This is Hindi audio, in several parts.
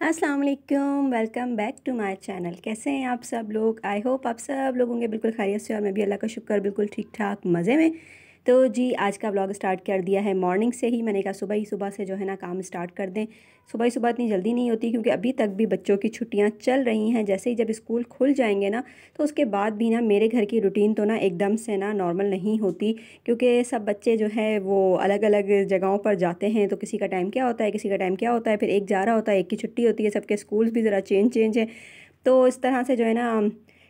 अस्सलाम वालेकुम, welcome back to my channel. कैसे हैं आप सब लोग? आई होप आप सब लोग होंगे बिल्कुल खैरियत से और मैं भी अल्लाह का शुक्र बिल्कुल ठीक ठाक मज़े में। तो जी आज का व्लॉग स्टार्ट कर दिया है मॉर्निंग से ही। मैंने कहा सुबह ही सुबह से जो है ना काम स्टार्ट कर दें। सुबह ही सुबह इतनी जल्दी नहीं होती क्योंकि अभी तक भी बच्चों की छुट्टियां चल रही हैं। जैसे ही जब स्कूल खुल जाएंगे ना तो उसके बाद भी ना मेरे घर की रूटीन तो ना एकदम से ना नॉर्मल नहीं होती, क्योंकि सब बच्चे जो है वो अलग अलग जगहों पर जाते हैं। तो किसी का टाइम क्या होता है, किसी का टाइम क्या होता है, फिर एक जा रहा होता है, एक की छुट्टी होती है, सबके स्कूल्स भी ज़रा चेंज चेंज है। तो इस तरह से जो है ना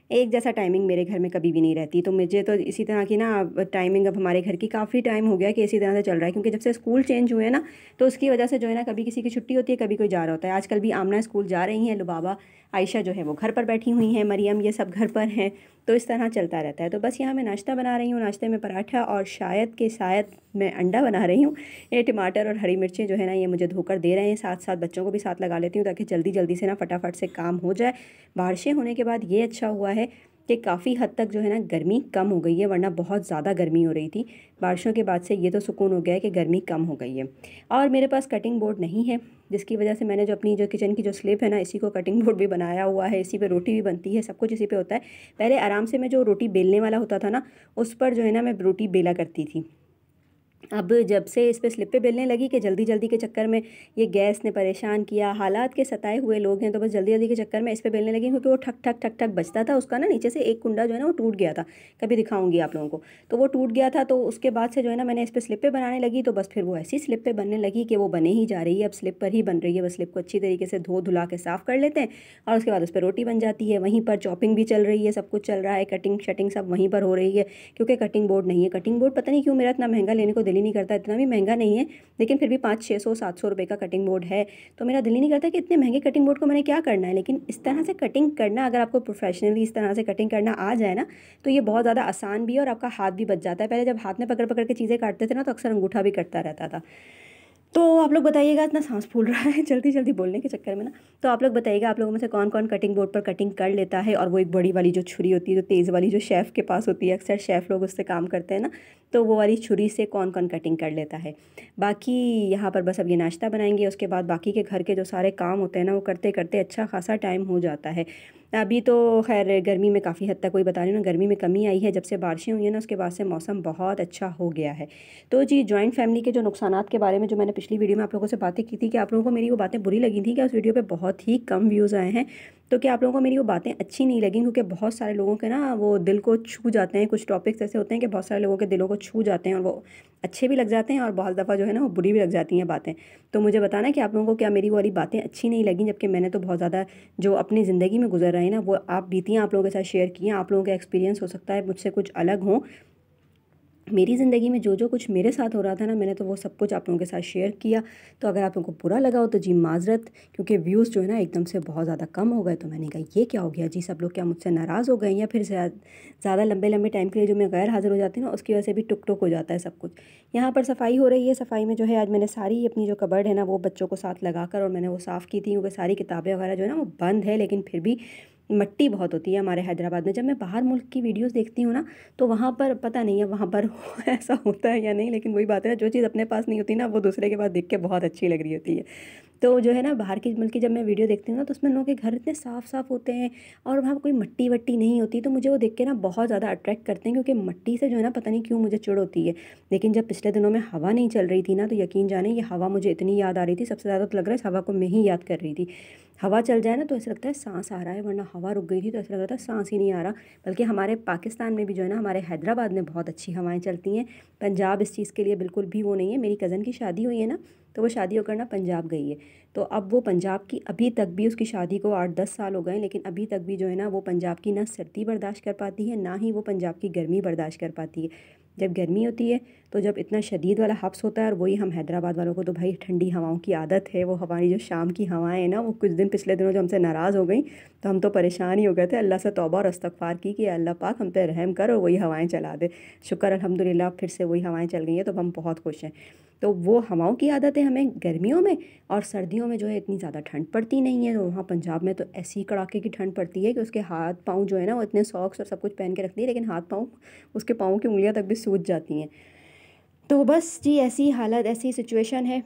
एक जैसा टाइमिंग मेरे घर में कभी भी नहीं रहती। तो मुझे तो इसी तरह की ना टाइमिंग अब हमारे घर की काफ़ी टाइम हो गया कि इसी तरह से चल रहा है, क्योंकि जब से स्कूल चेंज हुए हैं ना तो उसकी वजह से जो है ना कभी किसी की छुट्टी होती है, कभी कोई जा रहा होता है। आजकल भी आमना स्कूल जा रही हैं, लुबाबा आयशा जो है वो घर पर बैठी हुई हैं, मरियम ये सब घर पर हैं। तो इस तरह चलता रहता है। तो बस यहाँ मैं नाश्ता बना रही हूँ। नाश्ते में पराठा और शायद मैं अंडा बना रही हूँ। ये टमाटर और हरी मिर्चें जो है ना ये मुझे धोकर दे रहे हैं, साथ साथ बच्चों को भी साथ लगा लेती हूँ ताकि जल्दी जल्दी से ना फटाफट से काम हो जाए। बारिशें होने के बाद ये अच्छा हुआ है कि काफ़ी हद तक जो है ना गर्मी कम हो गई है, वरना बहुत ज़्यादा गर्मी हो रही थी। बारिशों के बाद से ये तो सुकून हो गया है कि गर्मी कम हो गई है। और मेरे पास कटिंग बोर्ड नहीं है, जिसकी वजह से मैंने जो अपनी जो किचन की जो स्लिप है ना इसी को कटिंग बोर्ड भी बनाया हुआ है। इसी पे रोटी भी बनती है, सब कुछ इसी पे होता है। पहले आराम से मैं जो रोटी बेलने वाला होता था ना उस पर जो है ना मैं रोटी बेला करती थी। अब जब से इस पे स्लिप पे बेलने लगी कि जल्दी जल्दी के चक्कर में ये गैस ने परेशान किया, हालात के सताए हुए लोग हैं, तो बस जल्दी जल्दी के चक्कर में इस पे बेलने लगी, क्योंकि वो ठक ठक ठक ठक बजता था उसका ना, नीचे से एक कुंडा जो है ना वो टूट गया था। कभी दिखाऊंगी आप लोगों को। तो वो टूट गया था, तो उसके बाद से जो है ना मैंने इस पर स्लिप पे बनाने लगी, तो बस फिर वो ऐसी स्लिप पे बनने लगी कि वो बने ही जा रही है। अब स्लिप पर ही बन रही है। बस स्लिप को अच्छी तरीके से धो धुला के साफ़ कर लेते हैं और उसके बाद उस पर रोटी बन जाती है। वहीं पर चॉपिंग भी चल रही है, सब कुछ चल रहा है, कटिंग शटिंग सब वहीं पर हो रही है, क्योंकि कटिंग बोर्ड नहीं है। कटिंग बोर्ड पता नहीं क्यों मेरा इतना महंगा लेने को दिल ही नहीं करता। इतना भी महंगा नहीं है, लेकिन फिर भी 500-600-700 रुपये का कटिंग बोर्ड है। तो मेरा दिल ही नहीं करता कि इतने महंगे कटिंग बोर्ड को मैंने क्या करना है। लेकिन इस तरह से कटिंग करना, अगर आपको प्रोफेशनली इस तरह से कटिंग करना आ जाए ना तो ये बहुत ज़्यादा आसान भी है और आपका हाथ भी बच जाता है। पहले जब हाथ में पकड़ पकड़ के चीज़ें काटते थे ना तो अक्सर अंगूठा भी कटता रहता था। तो आप लोग बताइएगा, इतना सांस फूल रहा है जल्दी जल्दी बोलने के चक्कर में ना। तो आप लोग बताइएगा, आप लोगों में से कौन कौन कटिंग बोर्ड पर कटिंग कर लेता है, और वो एक बड़ी वाली जो छुरी होती है, जो तेज़ वाली, जो शेफ़ के पास होती है, अक्सर शेफ़ लोग उससे काम करते हैं ना, तो वो वाली छुरी से कौन कौन कटिंग कर लेता है। बाकी यहाँ पर बस अब ये नाश्ता बनाएंगे, उसके बाद बाकी के घर के जो सारे काम होते हैं ना वो करते करते अच्छा खासा टाइम हो जाता है। अभी तो खैर गर्मी में काफ़ी हद तक, कोई बता रही हूँ ना, गर्मी में कमी आई है। जब से बारिशें हुई हैं ना उसके बाद से मौसम बहुत अच्छा हो गया है। तो जी जॉइंट फैमिली के जो नुकसानात के बारे में जो मैंने पिछली वीडियो में आप लोगों से बातें की थी, कि आप लोगों को मेरी वो बातें बुरी लगी थी, कि उस वीडियो पे बहुत ही कम व्यूज़ आए हैं। तो क्या आप लोगों को मेरी वो बातें अच्छी नहीं लगी? क्योंकि बहुत सारे लोगों के ना वो दिल को छू जाते हैं। कुछ टॉपिक्स ऐसे होते हैं कि बहुत सारे लोगों के दिलों को छू जाते हैं और वो अच्छे भी लग जाते हैं, और बहुत दफ़ा जो है ना वो बुरी भी लग जाती हैं बातें। तो मुझे बताना कि आप लोगों को क्या मेरी वो वाली बातें अच्छी नहीं लगी, जबकि मैंने तो बहुत ज़्यादा जो अपनी ज़िंदगी में गुजर रहे हैं ना वो आप बीतियाँ आप लोगों के साथ शेयर की हैं। आप लोगों का एक्सपीरियंस हो सकता है मुझसे कुछ अलग हो। मेरी ज़िंदगी में जो जो कुछ मेरे साथ हो रहा था ना, मैंने तो वो सब कुछ आप लोगों के साथ शेयर किया। तो अगर आप लोगों को बुरा लगा हो तो जी माज़रत, क्योंकि व्यूज़ जो है ना एकदम से बहुत ज़्यादा कम हो गए। तो मैंने कहा ये क्या हो गया जी, सब लोग क्या मुझसे नाराज़ हो गए, या फिर ज़्यादा लंबे लंबे टाइम के लिए जो मैं गैर हाज़िर हो जाती हूँ ना उसकी वजह से भी टुक टुक हो जाता है सब कुछ। यहाँ पर सफाई हो रही है। सफाई में जो है आज मैंने सारी अपनी जो कबर्ड है ना वो बच्चों को साथ लगाकर और मैंने वो साफ़ की थी, क्योंकि सारी किताबें वगैरह जो है ना वो बंद है, लेकिन फिर भी मट्टी बहुत होती है हमारे हैदराबाद में। जब मैं बाहर मुल्क की वीडियोस देखती हूँ ना तो वहाँ पर पता नहीं है वहाँ पर ऐसा होता है या नहीं, लेकिन वही बात है ना, जो चीज़ अपने पास नहीं होती ना वो दूसरे के पास देख के बहुत अच्छी लग रही होती है। तो जो है ना बाहर की मुल्क की जब मैं वीडियो देखती हूँ ना तो उसमें लोगों के घर इतने साफ़ साफ़ होते हैं और वहाँ कोई मट्टी वट्टी नहीं होती। तो मुझे वो देख के ना बहुत ज़्यादा अट्रैक्ट करते हैं, क्योंकि मट्टी से जो है ना पता नहीं क्यों मुझे चिढ़ होती है। लेकिन जब पिछले दिनों में हवा नहीं चल रही थी ना तो यकीन जाने ये हवा मुझे इतनी याद आ रही थी, सबसे ज़्यादा तो लग रहा है इस हवा को मैं ही याद कर रही थी। हवा चल जाए ना तो ऐसा लगता है सांस आ रहा है, वरना हवा रुक गई थी तो ऐसा लग रहा था सांस ही नहीं आ रहा। बल्कि हमारे पाकिस्तान में भी जो है ना, हमारे हैदराबाद में बहुत अच्छी हवाएं चलती हैं। पंजाब इस चीज़ के लिए बिल्कुल भी वो नहीं है। मेरी कज़न की शादी हुई है ना, तो वो शादी होकर ना पंजाब गई है। तो अब वो पंजाब की, अभी तक भी उसकी शादी को 8-10 साल हो गए, लेकिन अभी तक भी जो है ना वो पंजाब की ना सर्दी बर्दाश्त कर पाती है, ना ही वो पंजाब की गर्मी बर्दाश्त कर पाती है। जब गर्मी होती है तो जब इतना शदीद वाला हब्स होता है, और वही हम हैदराबाद वालों को तो भाई ठंडी हवाओं की आदत है। वो हमारी जो शाम की हवाएं हैं ना, वो कुछ दिन पिछले दिनों जो हमसे नाराज़ हो गई तो हम तो परेशान ही हो गए थे। अल्लाह से तौबा और इस्तगफार की कि अल्लाह पाक हम पे रहम कर और वही हवाएं चला दे। शुक्र अल्हम्दुलिल्लाह फिर से वही हवाएं चल गई हैं, तो हम बहुत खुश हैं। तो वो हवाओं की आदत है हमें गर्मियों में, और सर्दियों में जो है इतनी ज़्यादा ठंड पड़ती नहीं है। तो वहाँ पंजाब में तो ऐसी कड़ाके की ठंड पड़ती है कि उसके हाथ पाँव जो है ना वो इतने सॉक्स और सब कुछ पहन के रखती है, लेकिन हाथ पाँव, उसके पाँव की उंगलियां तक भी सूज जाती हैं। तो बस जी ऐसी हालत, ऐसी सिचुएशन है।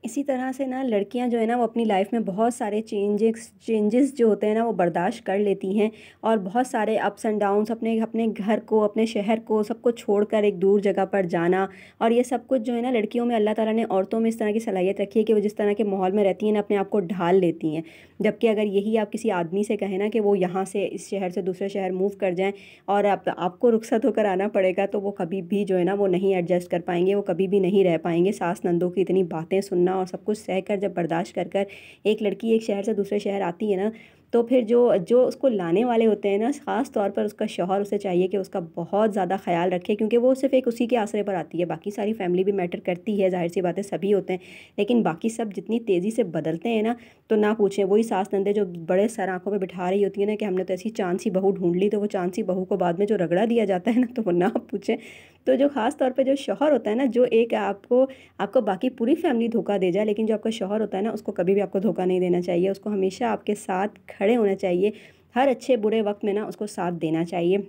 इसी तरह से ना लड़कियां जो है ना वो अपनी लाइफ में बहुत सारे चेंजेस जो होते हैं ना वो बर्दाश्त कर लेती हैं, और बहुत सारे अप्स एंड डाउन्स, अपने अपने घर को, अपने शहर को, सबको छोड़कर एक दूर जगह पर जाना। और ये सब कुछ जो है ना लड़कियों में अल्लाह ताला ने औरतों में इस तरह की सलाहियत रखी है कि वो जिस तरह के माहौल में रहती हैं ना अपने आप को ढाल लेती हैं। जबकि अगर यही आप किसी आदमी से कहें ना कि वो यहाँ से इस शहर से दूसरे शहर मूव कर जाएँ और आपको रुखसत होकर आना पड़ेगा, तो वो कभी भी जो है ना वो नहीं एडजस्ट कर पाएंगे, वो कभी भी नहीं रह पाएंगे। सास नंदों की इतनी बातें सुनना और सब कुछ सहकर जब बर्दाश्त कर कर एक लड़की एक शहर से दूसरे शहर आती है ना, तो फिर जो जो उसको लाने वाले होते हैं ना, ख़ास तौर पर उसका शौहर उसे चाहिए कि उसका बहुत ज़्यादा ख्याल रखे, क्योंकि वो सिर्फ एक उसी के आसरे पर आती है। बाकी सारी फैमिली भी मैटर करती है, जाहिर सी बातें सभी होते हैं, लेकिन बाकी सब जितनी तेज़ी से बदलते हैं ना, तो ना पूछें। वही सास नंदे जो बड़े सर आंखों पे बिठा रही होती है ना कि हमने तो ऐसी चांद सी बहू ढूंढ ली, तो वो चांद सी बहू को बाद में जो रगड़ा दिया जाता है ना, तो वो ना पूछें। तो जो ख़ास तौर पे जो शौहर होता है ना, जो एक आपको आपको बाकी पूरी फैमिली धोखा दे जाए, लेकिन जो आपका शौहर होता है ना उसको कभी भी आपको धोखा नहीं देना चाहिए। उसको हमेशा आपके साथ खड़े होना चाहिए, हर अच्छे बुरे वक्त में ना उसको साथ देना चाहिए,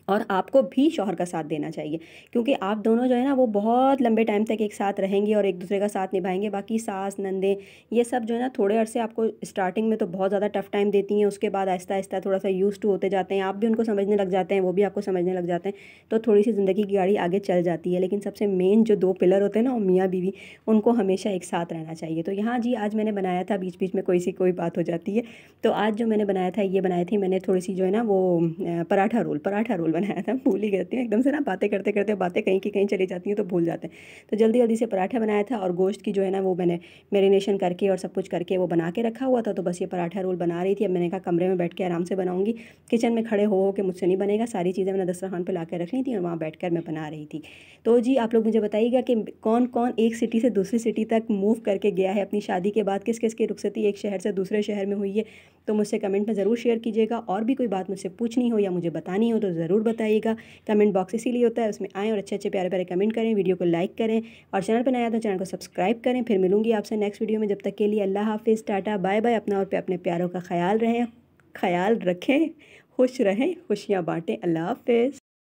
और आपको भी शौहर का साथ देना चाहिए, क्योंकि आप दोनों जो है ना वो बहुत लंबे टाइम तक एक साथ रहेंगे और एक दूसरे का साथ निभाएंगे। बाकी सास नंदे ये सब जो है ना थोड़े अरसे आपको स्टार्टिंग में तो बहुत ज़्यादा टफ टाइम देती हैं, उसके बाद आहिस्ता आहिस्ता थोड़ा सा यूज़ टू होते जाते हैं, आप भी उनको समझने लग जाते हैं, वो भी आपको समझने लग जाते हैं, तो थोड़ी सी ज़िंदगी की गाड़ी आगे चल जाती है। लेकिन सबसे मेन जो दो पिलर होते हैं ना, वो मियाँ बीवी, उनको हमेशा एक साथ रहना चाहिए। तो यहाँ जी आज मैंने बनाया था, बीच बीच में कोई बात हो जाती है, तो आज जो मैंने बनाया था, ये बनाए थे मैंने थोड़ी सी जो है ना वो पराठा रोल बनाया था। भूल ही जाती हूँ एकदम से ना, बातें करते करते बातें कहीं की कहीं चली जाती हैं तो भूल जाते हैं। तो जल्दी जल्दी से पराठा बनाया था, और गोश्त की जो है ना वो मैंने मैरिनेशन करके और सब कुछ करके वो बना के रखा हुआ था। तो बस ये पराठा रोल बना रही थी। अब मैंने कहा कमरे में बैठ के आराम से बनाऊंगी, किचन में खड़े हो के मुझसे नहीं बनेगा। सारी चीज़ें मैंने दस्तरखान पर ला के रख ली थी और वहाँ बैठ कर मैं बना रही थी। तो जी आप लोग मुझे बताइएगा कि कौन कौन एक सिटी से दूसरी सिटी तक मूव करके गया है अपनी शादी के बाद, किस किस की रुखसती एक शहर से दूसरे शहर में हुई है, तो मुझसे कमेंट में ज़रूर शेयर कीजिएगा। और भी कोई बात मुझसे पूछनी हो या मुझे बतानी हो तो ज़रूर बताइएगा। कमेंट बॉक्स इसीलिए होता है, उसमें आएँ और अच्छे अच्छे प्यारे प्यारे कमेंट करें, वीडियो को लाइक करें, और चैनल पर नया तो चैनल को सब्सक्राइब करें। फिर मिलूंगी आपसे नेक्स्ट वीडियो में, जब तक के लिए अल्लाह हाफिज़, टाटा बाय बाय। अपना और अपने प्यारों का ख्याल रखें, खुश रहें, खुशियाँ बांटें। अल्लाह हाफिज़।